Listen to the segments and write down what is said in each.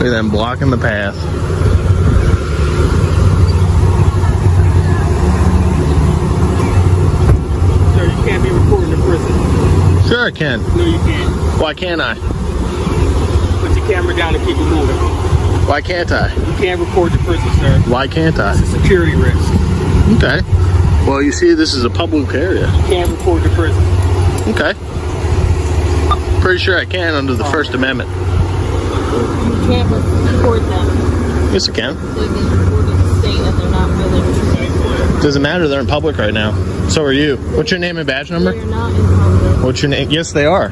at them blocking the path. Sir, you can't be recording in prison. Sure I can. No, you can't. Why can't I? Put your camera down and keep it moving. Why can't I? You can't record the prison, sir. Why can't I? It's a security risk. Okay. Well, you see, this is a public area. You can't record the prison. Okay. Pretty sure I can under the First Amendment. You can't record them. Yes, I can. They get recorded to state that they're not really. Doesn't matter, they're in public right now. So are you. What's your name and badge number? They're not in public. What's your name? Yes, they are.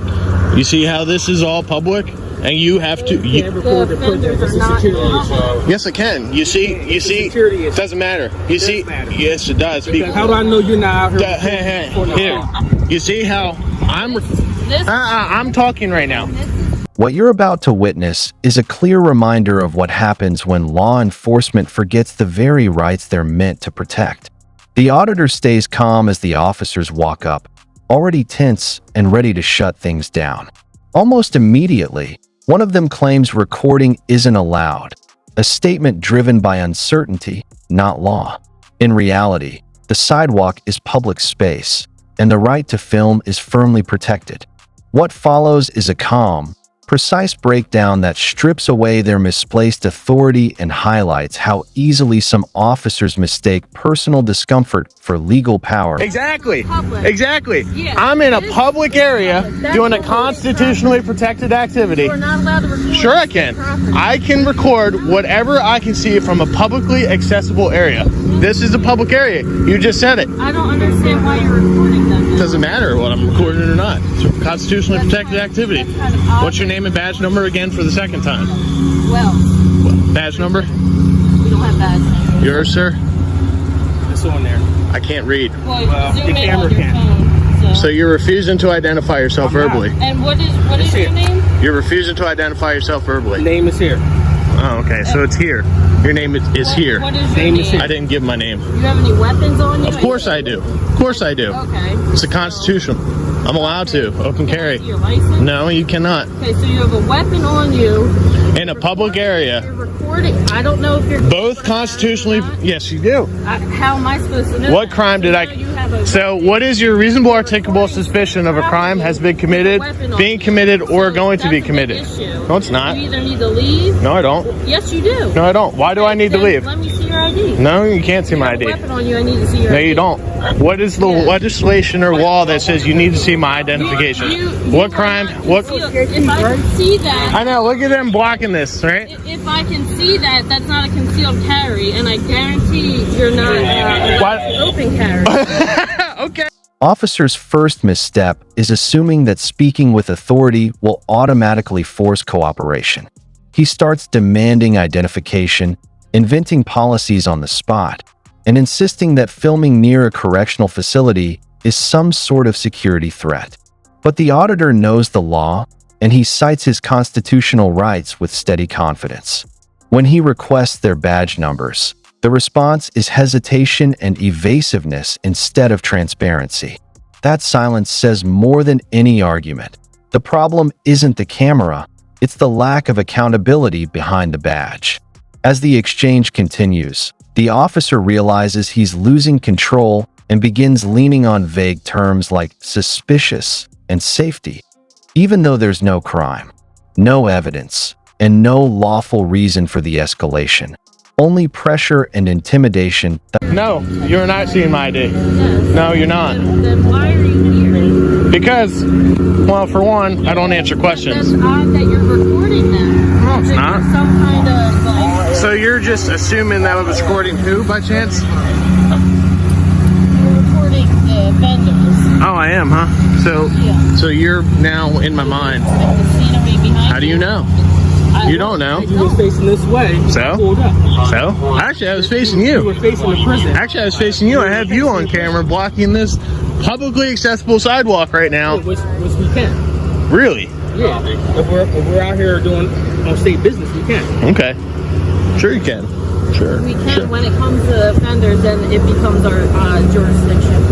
You see how this is all public? And you have to... You can't record the prison. It's a security issue. Yes, I can. You see? It doesn't matter. You see? Yes, it does. Because how do I know you're not out here? Here. You see how I'm talking right now. What you're about to witness is a clear reminder of what happens when law enforcement forgets the very rights they're meant to protect. The auditor stays calm as the officers walk up, already tense and ready to shut things down. Almost immediately, one of them claims recording isn't allowed, a statement driven by uncertainty, not law. In reality, the sidewalk is public space, and the right to film is firmly protected. What follows is a calm, precise breakdown that strips away their misplaced authority and highlights how easily some officers mistake personal discomfort for legal power. Exactly. Public. Exactly. Yeah. I'm in a public area doing a constitutionally protected activity. You're not allowed to record. Sure I can. I can record whatever I can see from a publicly accessible area. This is a public area. You just said it. I don't understand why you're recording them. It doesn't matter what I'm recording or not. It's a constitutionally protected activity. What's your name and badge number again for the second time? Well, Badge number? we don't have badge. Yours, sir? It's on there. I can't read. Well, zoom the in camera on your can't. phone. So you're refusing to identify yourself I'm not. verbally. And what is your name? You're refusing to identify yourself verbally. Name is here. Oh, okay. So it's here. Your name is here. What is your Name name? is here. I didn't give my name. You have any weapons on you? Of course I do. Of course I do. Okay. It's a constitution. I'm allowed to. Open carry. Your license? No, you cannot. Okay, so you have a weapon on you. In a public area. You're recording. I don't know if you're Both constitutionally. Yes, you do. How am I supposed to know? What that? crime did You I... know you have a So weapon. what is your reasonable articulable suspicion of a crime has been committed, being committed, or So going to that's be a big committed? issue. No, it's not. You either need to leave. No, I don't. Yes, you do. No, I don't. Why do I need to Then leave? Let me see your ID. No, you can't see You my have a ID. weapon on you. I need to see your No, ID. you don't. What is the Yeah. legislation or law that says you need to see my identification? What crime? What? If I can see that, I know. Look at them blocking this, right? if I can see that, that's not a concealed carry, and I guarantee you're not What? open carry. Okay. Officer's first misstep is assuming that speaking with authority will automatically force cooperation. He starts demanding identification, inventing policies on the spot, and insisting that filming near a correctional facility is some sort of security threat. But the auditor knows the law, and he cites his constitutional rights with steady confidence. When he requests their badge numbers, the response is hesitation and evasiveness instead of transparency. That silence says more than any argument. The problem isn't the camera, it's the lack of accountability behind the badge. As the exchange continues, the officer realizes he's losing control and begins leaning on vague terms like suspicious and safety, even though there's no crime, no evidence, and no lawful reason for the escalation. Only pressure and intimidation. No, you're not seeing my ID. Yes. No, you're not. Then why are you here? Because, well, for one, I don't answer questions. That's odd that you're recording them. No, it's not. Some kind of like So you're just assuming that I was recording who, by chance? you're recording the vendors. Oh, I am, huh? So you're now in my mind. And the scenery behind. How do you know? You don't know. You were facing this way. So? I pulled up. So? Actually, I was facing You were you. facing the prison. Actually, I was facing you. I have you on camera blocking this publicly accessible sidewalk right now. Which we can. Really? Yeah. If we're out here doing on state business, we can. Okay. Sure you can. Sure. We can when it comes to offenders, then it becomes our jurisdiction.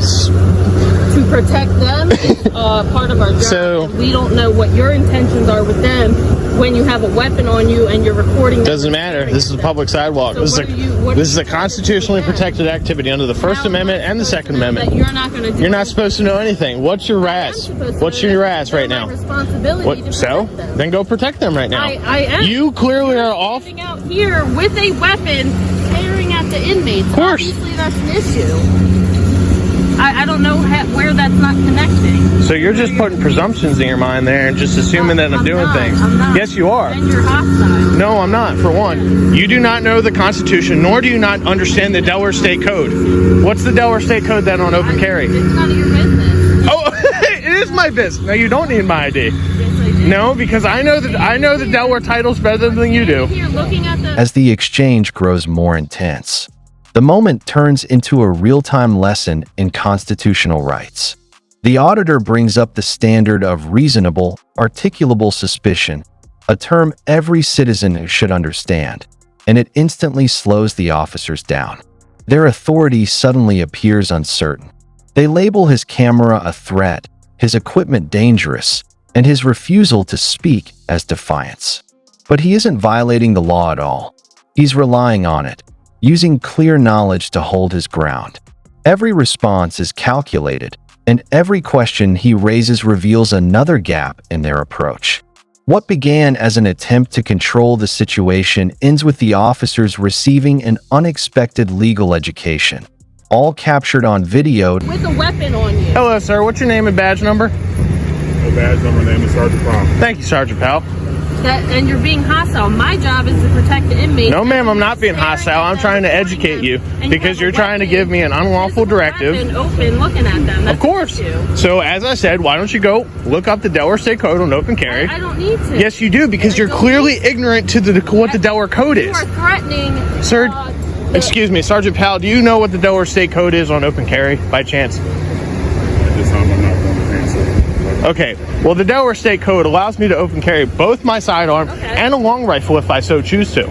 to protect them is part of our job. So- and we don't know what your intentions are with them when you have a weapon on you and you're recording them. Doesn't matter. This is a public sidewalk. So This what is are a you constitutionally doing? protected activity under the First How am Amendment I and the supposed Second to know Amendment. that you're not going to do You're not anything? supposed to know anything. What's your I am ass? supposed to What's know your that. ass It's right my now? responsibility to So? protect them. Then go protect them right now. I am. You clearly are off. Standing out here with a weapon, staring at the inmates. Of course. Obviously, that's an issue. I don't know where that's not connecting. So you're just putting presumptions in your mind there and just assuming that I'm doing not. things. I'm not. Yes, you are. And you're hostile. No, I'm not, for one. You do not know the Constitution, nor do you not understand the Delaware State Code. What's the Delaware State Code then on open carry? It's none of your business. Oh, it is my business. No, you don't need my ID. Yes, I do. No, because I know the Delaware titles better than you do. Here, looking at the As the exchange grows more intense, the moment turns into a real-time lesson in constitutional rights. The auditor brings up the standard of reasonable, articulable suspicion, a term every citizen should understand, and it instantly slows the officers down. Their authority suddenly appears uncertain. They label his camera a threat, his equipment dangerous, and his refusal to speak as defiance. But he isn't violating the law at all. He's relying on it, using clear knowledge to hold his ground. Every response is calculated, and every question he raises reveals another gap in their approach. What began as an attempt to control the situation ends with the officers receiving an unexpected legal education, all captured on video. with a weapon on you. Hello, sir. What's your name and badge number? My badge number, name is Sergeant Powell. Thank you, Sergeant Powell. And you're being hostile. My job is to protect the inmates. No, ma'am, I'm not being hostile. I'm trying to educate you because you're trying to give me an unlawful directive. Open, looking at them. Of course. So, as I said, why don't you go look up the Delaware State Code on open carry? I don't need to. Yes, you do, because you're clearly ignorant to what the Delaware Code You is. are threatening. Sir, excuse me, Sergeant Powell, do you know what the Delaware State Code is on open carry by chance? At this time, I'm not going to answer. Okay, well, the Delaware State Code allows me to open carry both my sidearm and a long rifle if I so choose to,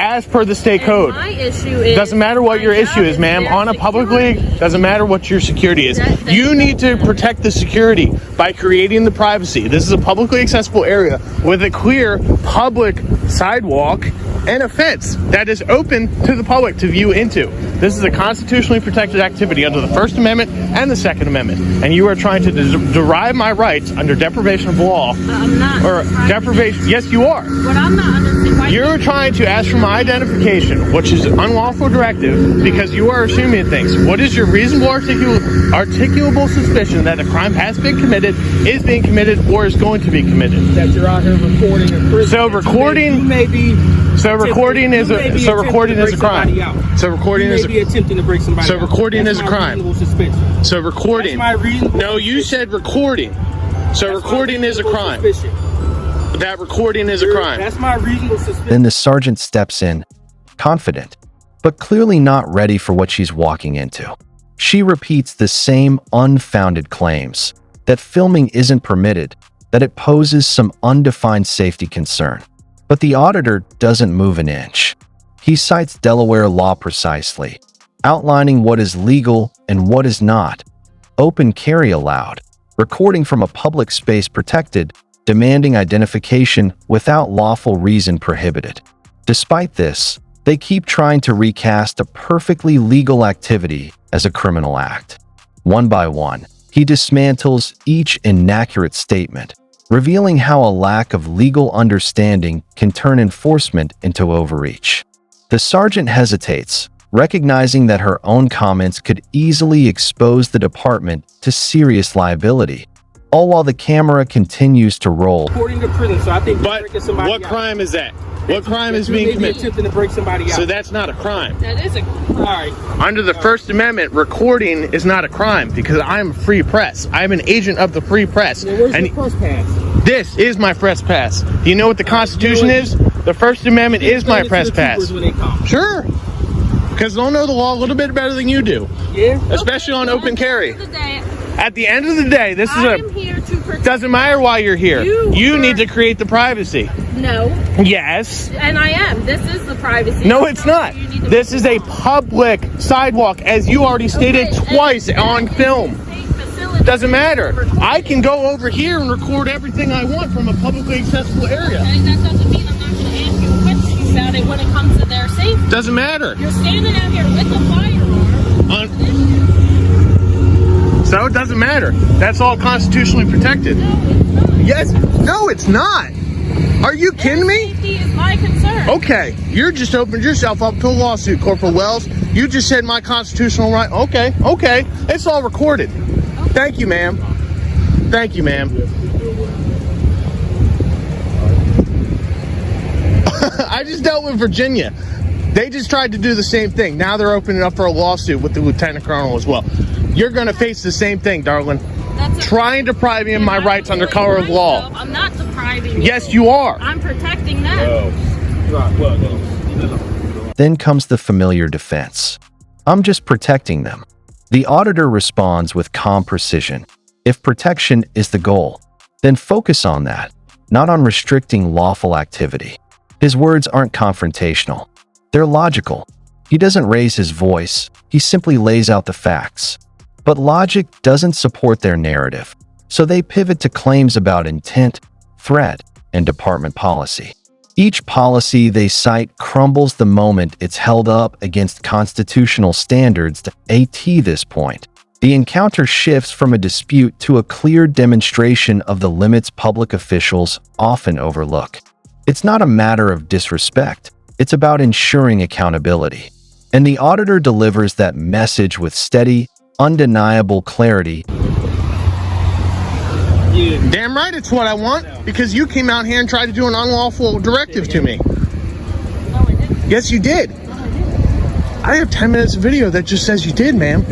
as per the state code. My issue is Doesn't matter what my your job issue is, ma'am. their On a publicly, security. doesn't matter what your security is. That- You need to protect the security by creating the privacy. This is a publicly accessible area with a clear public sidewalk and a fence that is open to the public to view into. This is a constitutionally protected activity under the First Amendment and the Second Amendment. And you are trying to derive my rights under deprivation of law. I'm not. Or deprivation. Yes, you are. What I'm not understanding. Why You're trying to ask for my identification, which is an unlawful directive, because you are assuming things. What is your reasonable articulable suspicion that a crime has been committed, is being committed, or is going to be committed? That you're out here recording in prison. So recording- You may be. So recording is a crime. So recording is a crime. You may be attempting to break somebody So out. recording That's is a my crime. reasonable suspicion. So recording. That's my reasonable No, you said recording. So That's my recording is a reasonable crime. suspicion. That recording is a crime. That's my reasonable suspicion. Then the sergeant steps in, confident, but clearly not ready for what she's walking into. She repeats the same unfounded claims, that filming isn't permitted, that it poses some undefined safety concern. But the auditor doesn't move an inch. He cites Delaware law precisely, outlining what is legal and what is not. Open carry allowed, recording from a public space protected, demanding identification without lawful reason prohibited. Despite this, they keep trying to recast a perfectly legal activity as a criminal act. One by one, he dismantles each inaccurate statement, revealing how a lack of legal understanding can turn enforcement into overreach. The sergeant hesitates, recognizing that her own comments could easily expose the department to serious liability, all while the camera continues to roll. According to prison, so I think you're But breaking somebody what out. crime is that? What crime is You being may be committed? attempting to break somebody out. So that's not a crime. That is a All right. Under the First Amendment, recording is not a crime because I'm free press. I'm an agent of the free press. Well, where's And your press pass? this is my press pass. Do you know what the Constitution is? The First Amendment is my Explain it to press the pass. troopers when they come. Sure. Because they'll know the law a little bit better than you do, Yeah. especially on open carry. At the end of the day, At the end of the day, this is I a... am here to protect. Doesn't matter why you're here. You are- need to create the privacy. No, Yes. and I am. This is the privacy. No, it's not. You need to This is a public sidewalk, as you already stated Okay, twice and on it's a film. safe facility. Doesn't matter. I can go over here and record everything I want from a publicly accessible area. Okay, that doesn't mean I'm not going to ask you questions about it when it comes to their safety. Doesn't matter. You're standing out here with a firearm. So it doesn't matter. That's all constitutionally protected. No, it's not. Yes. No, it's not. Are you kidding me? Safety is my concern. Okay, you're just opened yourself up to a lawsuit, Corporal Wells. You just said my constitutional right. Okay. It's all recorded. Okay. Thank you, ma'am. Thank you, ma'am. I just dealt with Virginia. They just tried to do the same thing. Now they're opening up for a lawsuit with the lieutenant colonel as well. You're going to face the same thing, darling. Trying to deprive me of my rights under color of law. I'm not depriving you. Yes, you are. I'm protecting them. Then comes the familiar defense. I'm just protecting them. The auditor responds with calm precision. If protection is the goal, then focus on that, not on restricting lawful activity. His words aren't confrontational. They're logical. He doesn't raise his voice. He simply lays out the facts. But logic doesn't support their narrative, so they pivot to claims about intent, threat, and department policy. Each policy they cite crumbles the moment it's held up against constitutional standards at this point. The encounter shifts from a dispute to a clear demonstration of the limits public officials often overlook. It's not a matter of disrespect. It's about ensuring accountability. And the auditor delivers that message with steady, undeniable clarity. Damn right it's what I want, because you came out here and tried to do an unlawful directive to me. No, I didn't. Yes, you did. No, I didn't. I have 10 minutes of video that just says you did, ma'am.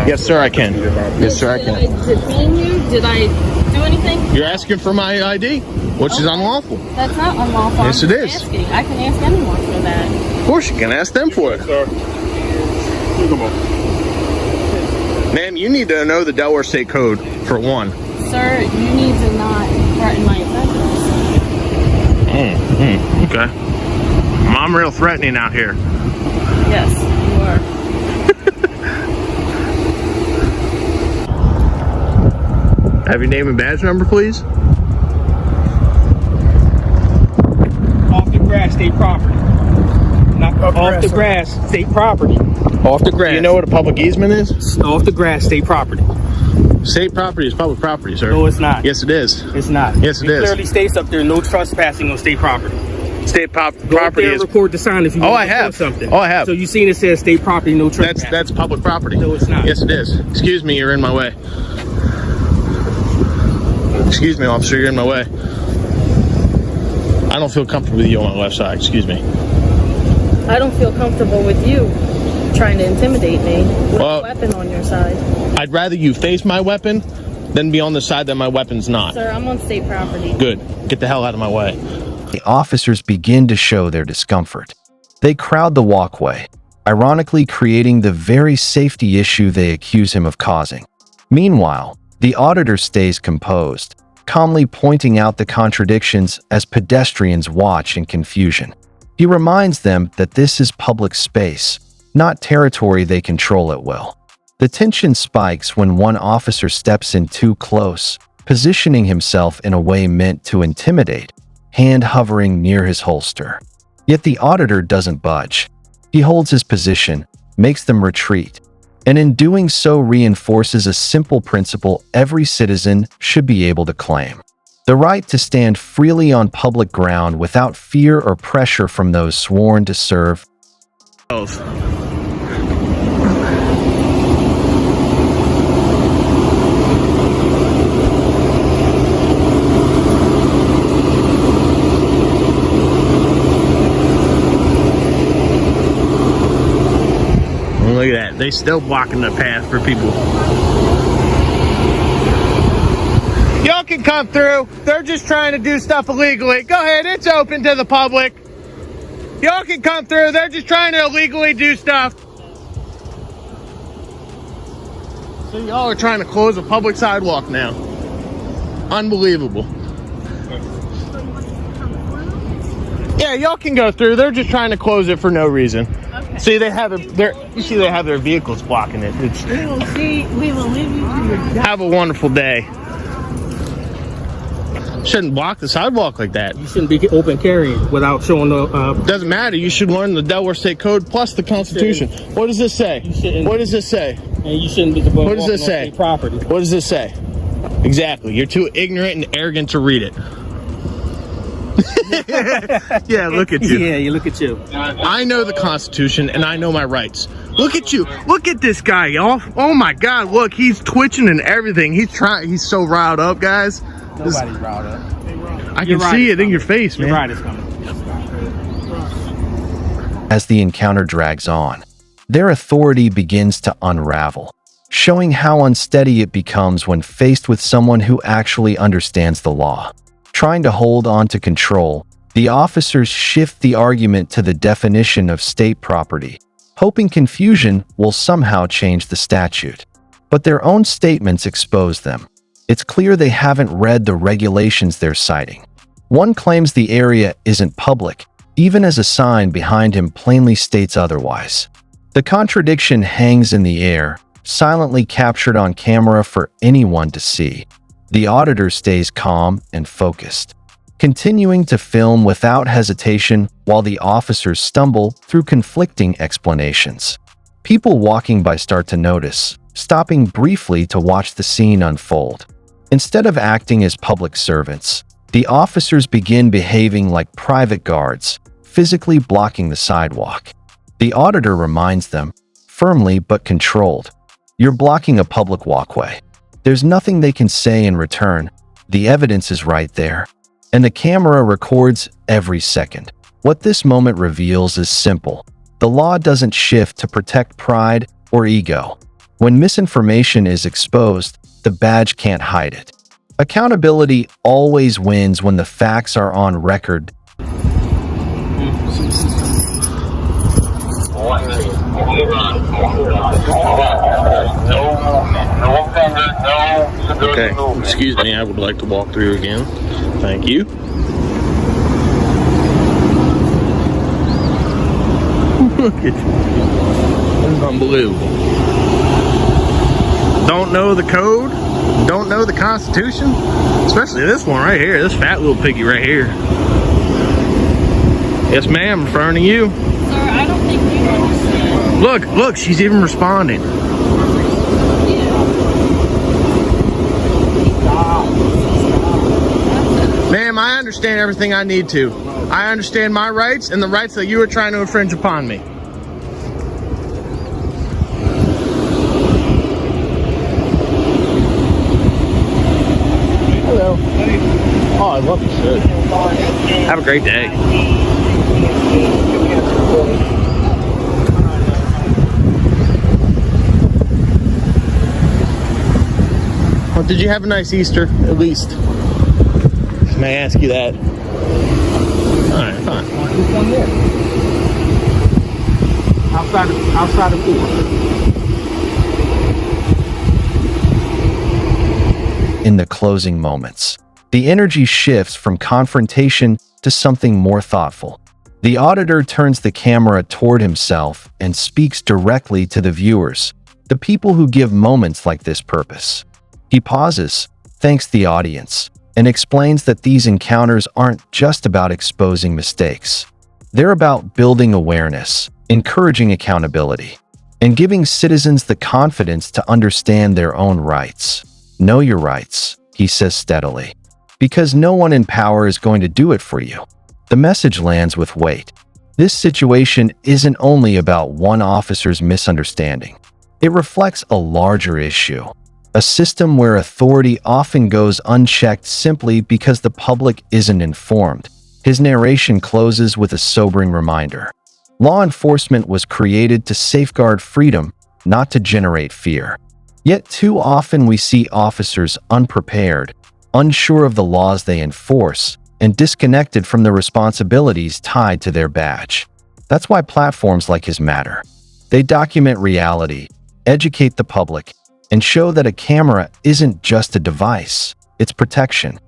Yes, sir, I can. Yes, sir, I Did can. I detain you? Did I do anything? You're asking for my ID, which is unlawful. That's not unlawful. Yes, I'm it just is. asking. I can ask anyone for that. Of course, you can ask them for it. Come on. Ma'am, you need to know the Delaware State Code, for one. Sir, you need to not threaten my offenders. Okay. I'm real threatening out here. Yes, you are. Have your name and badge number, please? Off the grass, state property. Not off the grass, state property. Off the grass. You know what a public easement is? Off the grass, state property. State property is public property, sir. No, it's not. Yes, it is. It's not. Yes, it is. Clearly states up there, no trespassing on state property. State Go up property there and is. record the sign if you Oh, want I to have. report something. Oh, I have. So you seen it says state property, no trespassing. That's public property. No, it's not. Yes, it is. Excuse me, you're in my way. Excuse me, officer, you're in my way. I don't feel comfortable with you on my left side. Excuse me. I don't feel comfortable with you trying to intimidate me with Well- a weapon on your side. I'd rather you face my weapon than be on the side that my weapon's not. Sir, I'm on state property. Good. Get the hell out of my way. The officers begin to show their discomfort. They crowd the walkway, ironically creating the very safety issue they accuse him of causing. Meanwhile, the auditor stays composed, calmly pointing out the contradictions as pedestrians watch in confusion. He reminds them that this is public space, not territory they control at will. The tension spikes when one officer steps in too close, positioning himself in a way meant to intimidate, hand hovering near his holster. Yet the auditor doesn't budge. He holds his position, makes them retreat, and in doing so reinforces a simple principle every citizen should be able to claim: the right to stand freely on public ground without fear or pressure from those sworn to serve. Look at that. They still blocking the path for people. Y'all can come through. They're just trying to do stuff illegally. Go ahead. It's open to the public. Y'all can come through. They're just trying to illegally do stuff. So y'all are trying to close a public sidewalk now. Unbelievable. Yeah, y'all can go through. They're just trying to close it for no reason. Okay. See, they have you see they have their vehicles blocking it. It's, We will leave you to your have a wonderful day. Shouldn't block the sidewalk like that. You shouldn't be open carrying without showing the. Doesn't matter. You should learn the Delaware State Code plus the Constitution. What does this say? What does this say? And you shouldn't be. What does this say? Property. What does this say? Exactly. You're too ignorant and arrogant to read it. Yeah, look at you. Yeah, you look at you. I know the Constitution and I know my rights. Look at you. Look at this guy, y'all. Oh my God. Look, he's twitching and everything. He's so riled up, guys. Nobody's riled up. I can see it in your face, man. Your ride is coming. As the encounter drags on, their authority begins to unravel, showing how unsteady it becomes when faced with someone who actually understands the law. Trying to hold on to control, the officers shift the argument to the definition of state property, hoping confusion will somehow change the statute. But their own statements expose them. It's clear they haven't read the regulations they're citing. One claims the area isn't public, even as a sign behind him plainly states otherwise. The contradiction hangs in the air, silently captured on camera for anyone to see. The auditor stays calm and focused, continuing to film without hesitation while the officers stumble through conflicting explanations. People walking by start to notice, stopping briefly to watch the scene unfold. Instead of acting as public servants, the officers begin behaving like private guards, physically blocking the sidewalk. The auditor reminds them, firmly but controlled, "You're blocking a public walkway." There's nothing they can say in return. The evidence is right there, and the camera records every second. What this moment reveals is simple. The law doesn't shift to protect pride or ego. When misinformation is exposed, the badge can't hide it. Accountability always wins when the facts are on record. Okay, excuse me, I would like to walk through again. Thank you. Look at you. This is unbelievable. Don't know the code? Don't know the Constitution? Especially this one right here, this fat little piggy right here. Yes, ma'am, in front of you. Sir, I don't think you understand. Look, she's even responding. Ma'am, I understand everything I need to. I understand my rights and the rights that you are trying to infringe upon me. Hello. Oh, I love the shirt. Have a great day. Well, did you have a nice Easter, at least? May I ask you that? Alright, fine. There's one there. Outside of four. In the closing moments, the energy shifts from confrontation to something more thoughtful. The auditor turns the camera toward himself and speaks directly to the viewers, the people who give moments like this purpose. He pauses, thanks the audience, and explains that these encounters aren't just about exposing mistakes. They're about building awareness, encouraging accountability, and giving citizens the confidence to understand their own rights. Know your rights, he says steadily, because no one in power is going to do it for you. The message lands with weight. This situation isn't only about one officer's misunderstanding. It reflects a larger issue. A system where authority often goes unchecked simply because the public isn't informed. His narration closes with a sobering reminder. Law enforcement was created to safeguard freedom, not to generate fear. Yet too often we see officers unprepared, unsure of the laws they enforce, and disconnected from the responsibilities tied to their badge. That's why platforms like his matter. They document reality, educate the public, and show that a camera isn't just a device, it's protection.